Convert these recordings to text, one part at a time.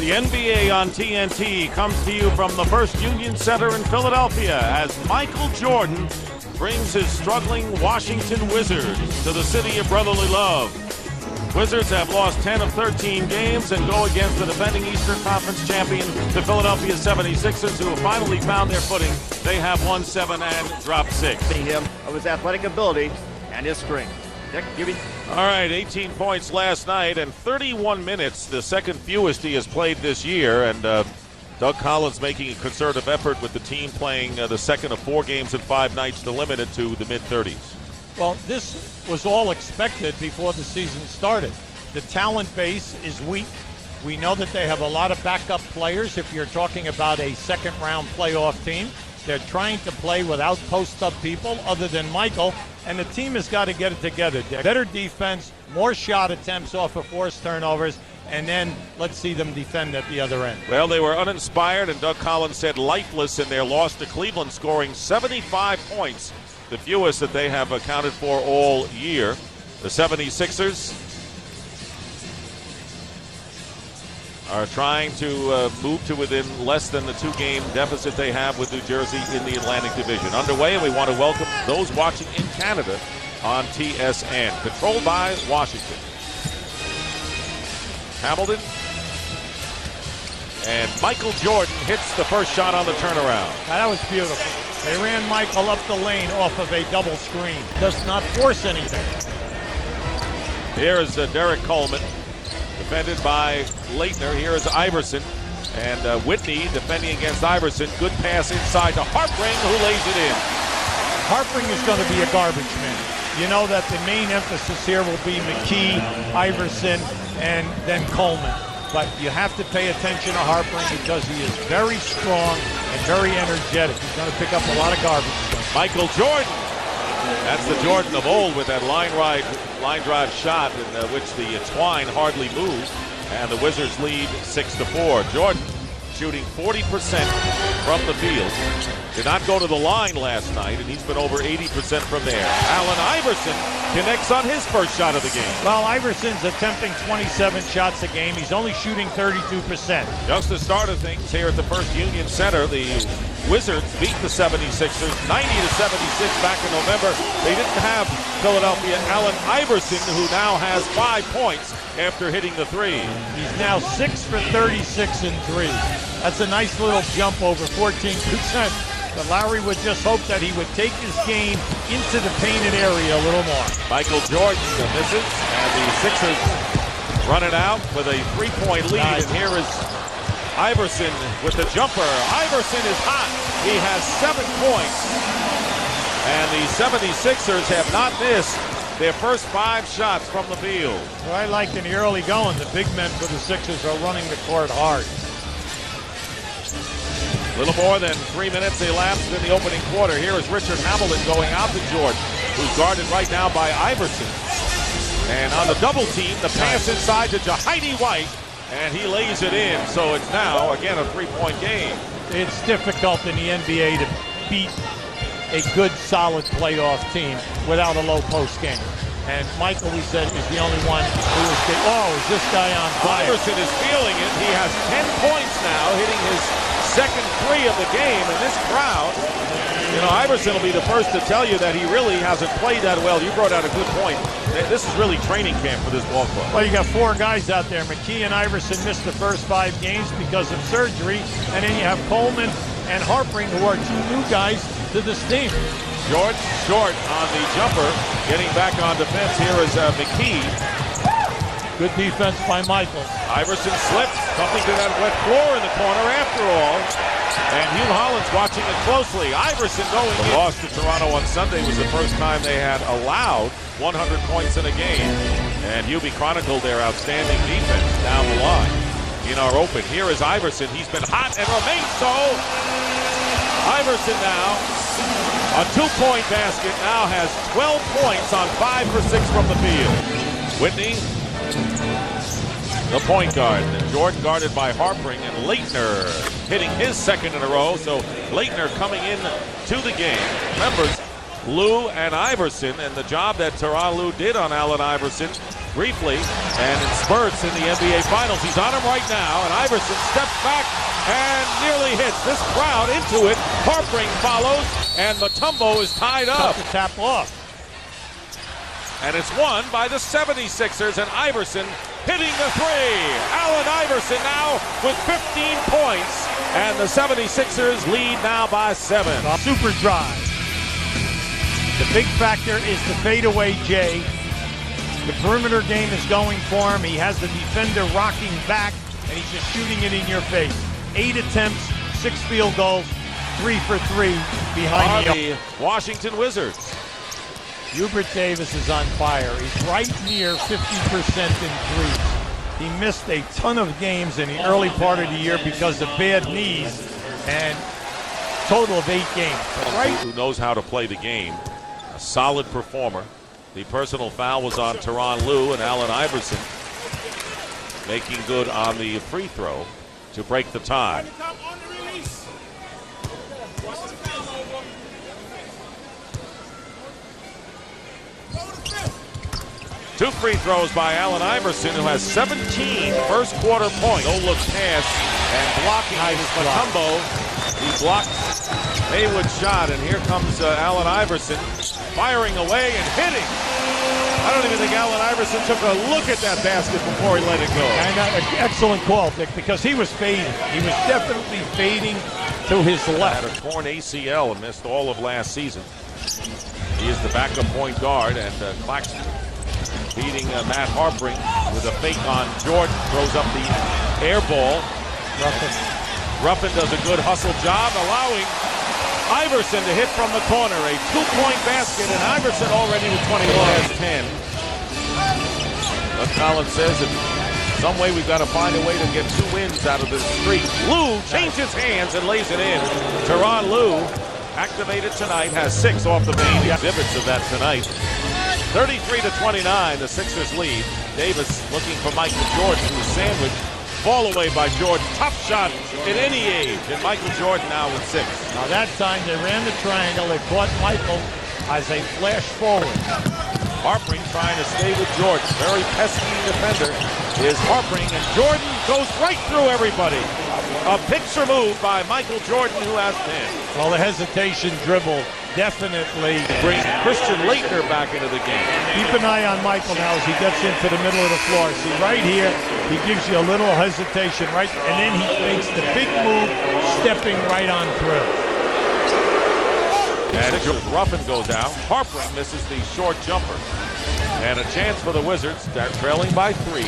The NBA on TNT comes to you from the First Union Center in Philadelphia as Michael Jordan brings his struggling Washington Wizards to the city of brotherly love. Wizards have lost 10 of 13 games and go against the defending Eastern Conference champion, the Philadelphia 76ers, who have finally found their footing. They have won 7 and dropped 6. Him of his athletic ability and his strength. Nick, give me. All right, 18 points last night and 31 minutes, the second fewest he has played this year. And Doug Collins making a concerted effort with the team playing the second of 4 games in 5 nights to limit it to the mid-30s. Well, this was all expected before the season started. The talent base is weak. We know that they have a lot of backup players. If you're talking about a second-round playoff team, they're trying to play without post-up people other than Michael, and the team has got to get it together. Better defense, more shot attempts off of forced turnovers, and then let's see them defend at the other end. Well, they were uninspired, and Doug Collins said lifeless in their loss to Cleveland, scoring 75 points, the fewest that they have accounted for all year. The 76ers are trying to move to within less than the 2-game deficit they have with New Jersey in the Atlantic Division. Underway, and we want to welcome those watching in Canada on TSN. Controlled by Washington. Hamilton. And Michael Jordan hits the first shot on the turnaround. That was beautiful. They ran Michael up the lane off of a double screen. Does not force anything. Here is Derek Coleman, defended by Leitner. Here is Iverson. And Whitney defending against Iverson. Good pass inside to Harpring, who lays it in. Harpring is going to be a garbage man. You know that the main emphasis here will be McKee, Iverson, and then Coleman. But you have to pay attention to Harpring because he is very strong and very energetic. He's going to pick up a lot of garbage. Michael Jordan. That's the Jordan of old with that line drive shot in which the twine hardly moved. And the Wizards lead 6-4. Jordan shooting 40% from the field. Did not go to the line last night, and he's been over 80% from there. Allen Iverson connects on his first shot of the game. Well, Iverson's attempting 27 shots a game. He's only shooting 32%. Just the start of things here at the First Union Center. The Wizards beat the 76ers 90-76 back in November. They didn't have Philadelphia Allen Iverson, who now has 5 points after hitting the 3. He's now 6 for 36 and 3. That's a nice little jump over 14%. But Larry would just hope that he would take his game into the painted area a little more. Michael Jordan misses, and the Sixers run it out with a 3-point lead. Nice. And here is Iverson with the jumper. Iverson is hot. He has 7 points. And the 76ers have not missed their first 5 shots from the field. What I liked in the early going, the big men for the Sixers are running the court hard. A little more than 3 minutes elapsed in the opening quarter. Here is Richard Hamilton going out to Jordan, who's guarded right now by Iverson. And on the double team, the pass inside to Jahidi White, and he lays it in. So it's now, again, a 3-point game. It's difficult in the NBA to beat a good, solid playoff team without a low post game. And Michael, we said, is the only one who is getting, is this guy on fire? Iverson is feeling it. He has 10 points now, hitting his second 3 of the game. And this crowd, Iverson will be the first to tell you that he really hasn't played that well. You brought out a good point. This is really training camp for this ball club. Well, you got 4 guys out there. McKee and Iverson missed the first 5 games because of surgery. And then you have Coleman and Harpring, who are 2 new guys to this team. Jordan short on the jumper. Getting back on defense here is McKee. Good defense by Michael. Iverson slipped, something to that wet floor in the corner after all. And Hugh Holland's watching it closely. Iverson going in. The loss to Toronto on Sunday was the first time they had allowed 100 points in a game. And Hubie chronicled their outstanding defense down the line in our open. Here is Iverson. He's been hot and remains so. Iverson now, a 2-point basket, now has 12 points on 5 for 6 from the field. Whitney, the point guard. And Jordan guarded by Harpring, and Leitner hitting his second in a row. So Leitner coming in to the game. Remember, Lou and Iverson, and the job that Tyronn Lue did on Allen Iverson briefly and in spurts in the NBA Finals. He's on him right now, and Iverson steps back and nearly hits. This crowd into it. Harpring follows, and Mutombo is tied up. To tap off. And it's won by the 76ers, and Iverson hitting the three. Allen Iverson now with 15 points, and the 76ers lead now by 7. Super drive. The big factor is the fadeaway J. The perimeter game is going for him. He has the defender rocking back, and he's just shooting it in your face. 8 attempts, 6 field goals, 3 for 3 behind the Washington Wizards. Hubert Davis is on fire. He's right near 50% in threes. He missed a ton of games in the early part of the year because of bad knees, and total of 8 games. Right? Who knows how to play the game. A solid performer. The personal foul was on Tyronn Lue, and Allen Iverson making good on the free throw to break the tie. Two free throws by Allen Iverson, who has 17 first quarter points. No-look pass and blocking Mutombo. He blocks Haywood's shot, and here comes Allen Iverson firing away and hitting. I don't even think Allen Iverson took a look at that basket before he let it go. And excellent call, Dick, because he was fading. He was definitely fading to his left. Had a torn ACL and missed all of last season. He is the backup point guard, and Claxton beating Matt Harpring with a fake on Jordan. Throws up the air ball. Ruffin does a good hustle job, allowing Iverson to hit from the corner. A 2-point basket, and Iverson already with 21 has 10. But Collins says in some way we've got to find a way to get 2 wins out of this streak. Lue changes hands and lays it in. Tyronn Lue, activated tonight, has 6 off the main exhibits of that tonight. 33-29, the Sixers lead. Davis looking for Michael Jordan, who's sandwiched. Ball away by Jordan. Tough shot at any age. And Michael Jordan now with 6. Now that time they ran the triangle. They caught Michael as they flash forward. Harpring trying to stay with Jordan. Very pesky defender is Harpring. And Jordan goes right through everybody. A picture move by Michael Jordan, who has 10. Well, the hesitation dribble definitely brings Christian Laettner back into the game. Keep an eye on Michael now as he gets into the middle of the floor. See, right here, he gives you a little hesitation, right? And then he makes the big move, stepping right on through. And Ruffin goes out. Harpring misses the short jumper. And a chance for the Wizards. They're trailing by 3.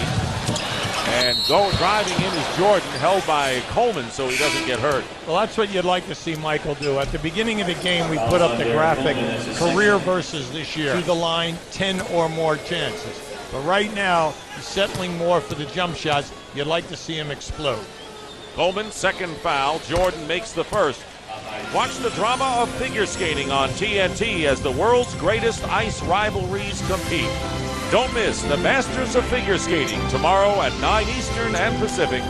And driving in is Jordan, held by Coleman so he doesn't get hurt. Well, that's what you'd like to see Michael do. At the beginning of the game, we put up the graphic, career versus this year. To the line, 10 or more chances. But right now, he's settling more for the jump shots. You'd like to see him explode. Coleman, second foul. Jordan makes the first. Watch the drama of figure skating on TNT as the world's greatest ice rivalries compete. Don't miss the Masters of Figure Skating tomorrow at 9 Eastern and Pacific,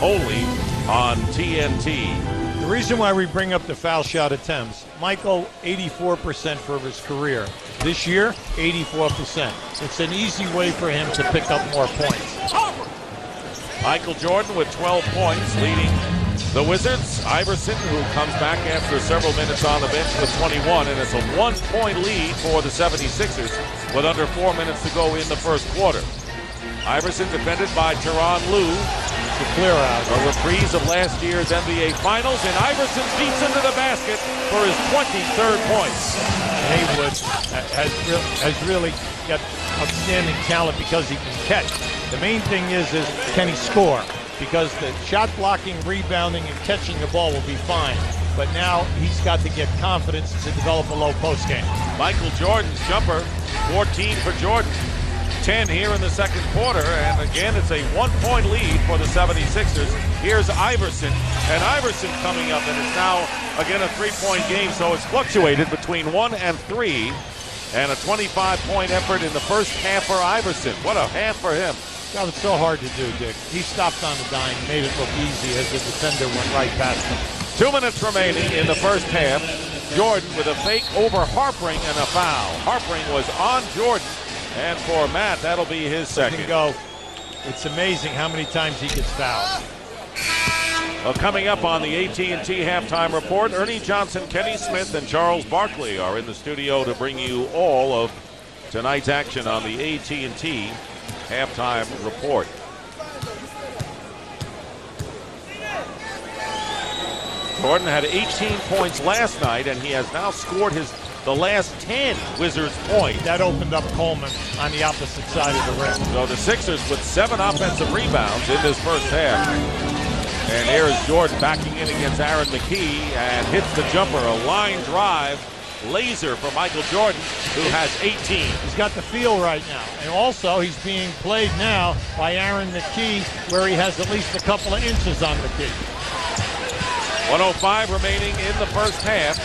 only on TNT. The reason why we bring up the foul shot attempts, Michael, 84% for his career. This year, 84%. It's an easy way for him to pick up more points. Michael Jordan with 12 points, leading the Wizards. Iverson, who comes back after several minutes on the bench with 21, and it's a 1-point lead for the 76ers with under 4 minutes to go in the first quarter. Iverson defended by Tyronn Lue. To clear out. A reprise of last year's NBA Finals, and Iverson beats into the basket for his 23rd points. Haywood has really got outstanding talent because he can catch. The main thing is can he score? Because the shot blocking, rebounding, and catching the ball will be fine. But now he's got to get confidence to develop a low post game. Michael Jordan's jumper, 14 for Jordan. 10 here in the second quarter, and again it's a 1-point lead for the 76ers. Here's Iverson, and Iverson coming up, and it's now again a 3-point game, so it's fluctuated between 1 and 3, and a 25-point effort in the first half for Iverson. What a half for him. That was so hard to do, Dick. He stopped on the dime, made it look easy as the defender went right past him. 2 minutes remaining in the first half. Jordan with a fake over Harpring and a foul. Harpring was on Jordan, And for Matt, that'll be his second. Go. It's amazing how many times he gets fouled. Well, coming up on the AT&T Halftime Report, Ernie Johnson, Kenny Smith, and Charles Barkley are in the studio to bring you all of tonight's action on the AT&T Halftime Report. Jordan had 18 points last night, and he has now scored the last 10 Wizards points. That opened up Coleman on the opposite side of the rim. So the Sixers with 7 offensive rebounds in this first half. And here is Jordan backing in against Aaron McKee and hits the jumper. A line drive laser for Michael Jordan, who has 18. He's got the feel right now. And also, he's being played now by Aaron McKee, where he has at least a couple of inches on McKee. 105 remaining in the first half.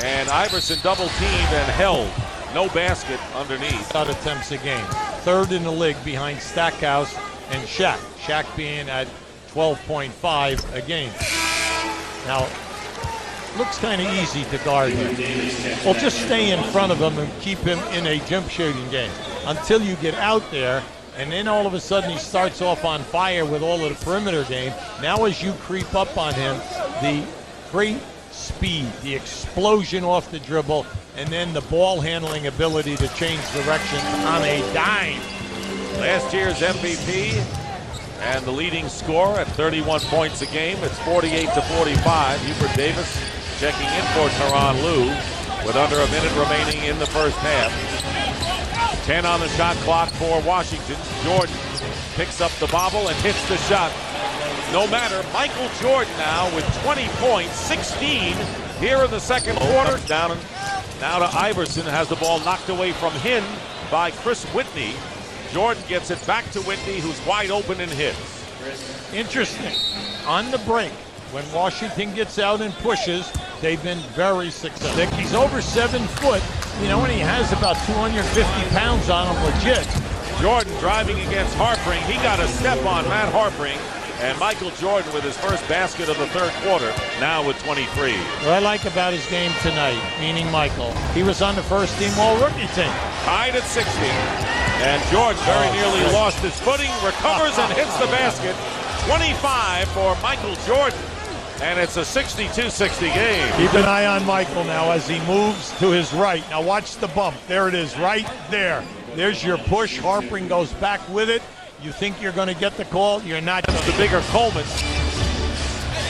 And Iverson double-teamed and held. No basket underneath. Out attempts a game. Third in the league behind Stackhouse and Shaq. Shaq being at 12.5 a game. Now, looks kind of easy to guard him. Well, just stay in front of him and keep him in a jump shooting game until you get out there, and then all of a sudden he starts off on fire with all of the perimeter game. Now as you creep up on him, the great speed, the explosion off the dribble, and then the ball handling ability to change direction on a dime. Last year's MVP and the leading scorer at 31 points a game. It's 48-45. Hubert Davis checking in for Tyronn Lue with under a minute remaining in the first half. 10 on the shot clock for Washington. Jordan picks up the bobble and hits the shot. No matter. Michael Jordan now with 20 points, 16 here in the second quarter. Down now to Iverson, has the ball knocked away from him by Chris Whitney. Jordan gets it back to Whitney, who's wide open and hits. Interesting. On the break, when Washington gets out and pushes, they've been very successful. He's over 7 foot, and he has about 250 pounds on him legit. Jordan driving against Harpring. He got a step on Matt Harpring. And Michael Jordan with his first basket of the third quarter, now with 23. What I like about his game tonight, meaning Michael, he was on the first team all-rookie team. Tied at 60. And Jordan very nearly lost his footing, recovers and hits the basket. 25 for Michael Jordan. And it's a 62-60 game. Keep an eye on Michael now as he moves to his right. Now watch the bump. There it is, right there. There's your push. Harpring goes back with it. You think you're going to get the call? You're not. The bigger Coleman.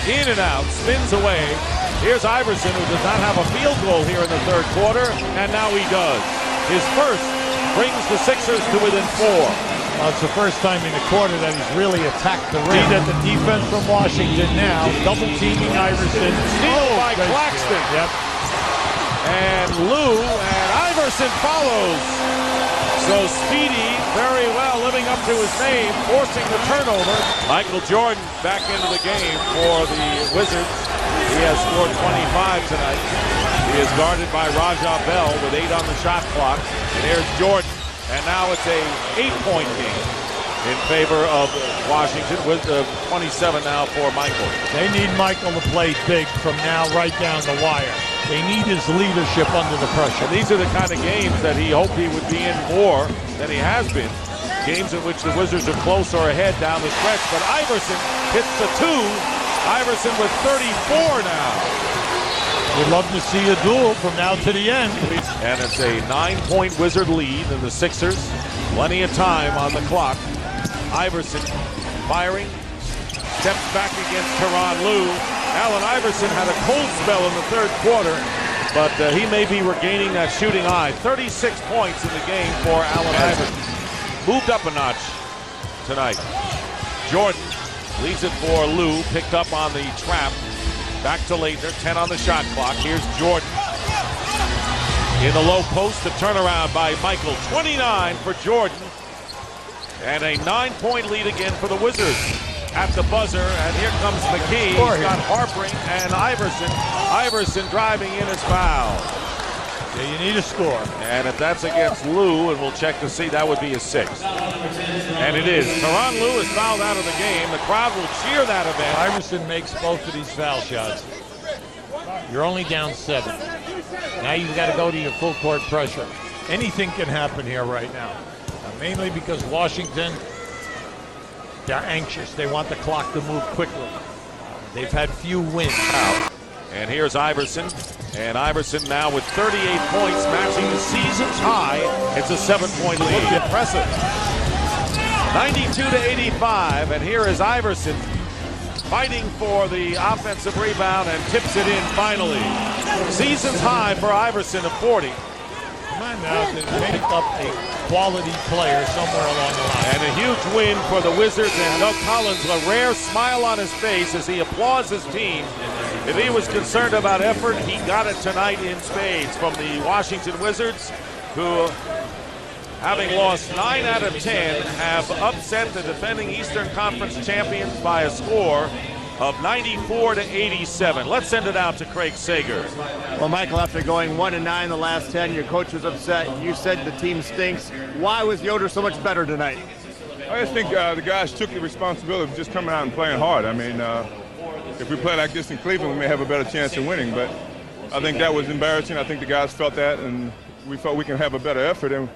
In and out, spins away. Here's Iverson, who does not have a field goal here in the third quarter, and now he does. His first brings the Sixers to within 4. Well, it's the first time in the quarter that he's really attacked the rim. At the defense from Washington now, double teaming Iverson. Steal by Claxton. Yep. And Lue and Iverson follows. So Speedy, very well living up to his name, forcing the turnover. Michael Jordan back into the game for the Wizards. He has scored 25 tonight. He is guarded by Raja Bell with 8 on the shot clock. And here's Jordan. And now it's a 8-point game in favor of Washington with 27 now for Michael. They need Michael to play big from now right down the wire. They need his leadership under the pressure. And these are the kind of games that he hoped he would be in more than he has been. Games in which the Wizards are close or ahead down the stretch. But Iverson hits the 2. Iverson with 34 now. We'd love to see a duel from now to the end. And it's a 9-point Wizard lead in the Sixers. Plenty of time on the clock. Iverson firing. Steps back against Tyronn Lue. Allen Iverson had a cold spell in the third quarter, but he may be regaining that shooting eye. 36 points in the game for Allen Iverson. Moved up a notch tonight. Jordan leaves it for Lue, picked up on the trap. Back to Leitner, 10 on the shot clock. Here's Jordan. In the low post, the turnaround by Michael. 29 for Jordan. And a 9-point lead again for the Wizards. At the buzzer, and here comes McKee. He's got Harpring and Iverson. Iverson driving in his foul. Yeah, you need a score. And if that's against Lue, and we'll check to see, that would be a 6th. And it is. Tyronn Lue is fouled out of the game. The crowd will cheer that event. Iverson makes both of these foul shots. You're only down 7. Now you've got to go to your full court pressure. Anything can happen here right now. mainly because Washington, they're anxious. They want the clock to move quickly. They've had few wins. And here's Iverson. And Iverson now with 38 points, matching the season's high. It's a 7-point lead. Impressive. 92-85. And here is Iverson fighting for the offensive rebound and tips it in finally. Season's high for Iverson of 40. Come on now, to make up a quality player somewhere along the line. And a huge win for the Wizards, and Doug Collins, a rare smile on his face as he applauds his team. If he was concerned about effort, he got it tonight in spades from the Washington Wizards, who, having lost 9 out of 10, have upset the defending Eastern Conference champions by a score of 94-87. Let's send it out to Craig Sager. Well, Michael, after going 1-9 the last 10, your coach was upset. You said the team stinks. Why was Yoder so much better tonight? I just think the guys took the responsibility of just coming out and playing hard. I mean, if we play like this in Cleveland, we may have a better chance of winning, but I think that was embarrassing. I think the guys felt that, and we felt we can have a better effort. And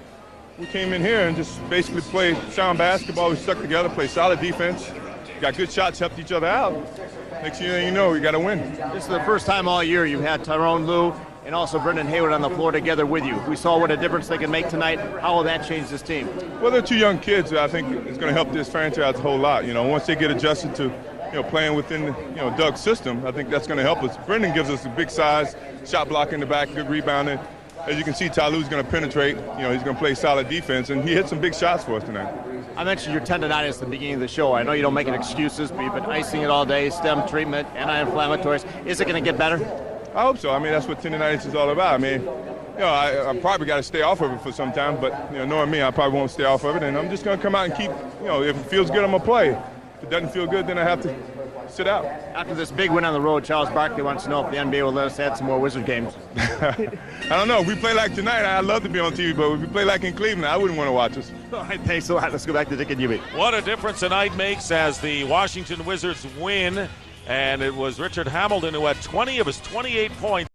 we came in here and just basically played sound basketball. We stuck together, played solid defense, got good shots, helped each other out. Next thing you know, we got to win. This is the first time all year you've had Tyrone Lue and also Brendan Hayward on the floor together with you. We saw what a difference they can make tonight. How will that change this team? Well, they're two young kids. I think it's going to help this franchise a whole lot. You know, once they get adjusted to, playing within, Doug's system, I think that's going to help us. Brendan gives us a big size, shot block in the back, good rebounding. As you can see, Tylu's going to penetrate. He's going to play solid defense, and he hit some big shots for us tonight. I mentioned your tendonitis at the beginning of the show. I know you don't make it excuses, but you've been icing it all day, stem treatment, anti-inflammatories. Is it going to get better? I hope so. I mean, that's what tendonitis is all about. I mean, I probably got to stay off of it for some time, but, knowing me, I probably won't stay off of it, and I'm just going to come out and keep, if it feels good, I'm going to play. If it doesn't feel good, then I have to sit out. After this big win on the road, Charles Barkley wants to know if the NBA will let us add some more Wizard games. I don't know. If we play like tonight, I'd love to be on TV, but if we play like in Cleveland, I wouldn't want to watch us. All right, thanks a lot. Let's go back to Dick and Yumi. What a difference tonight makes as the Washington Wizards win. And it was Richard Hamilton who had 20 of his 28 points.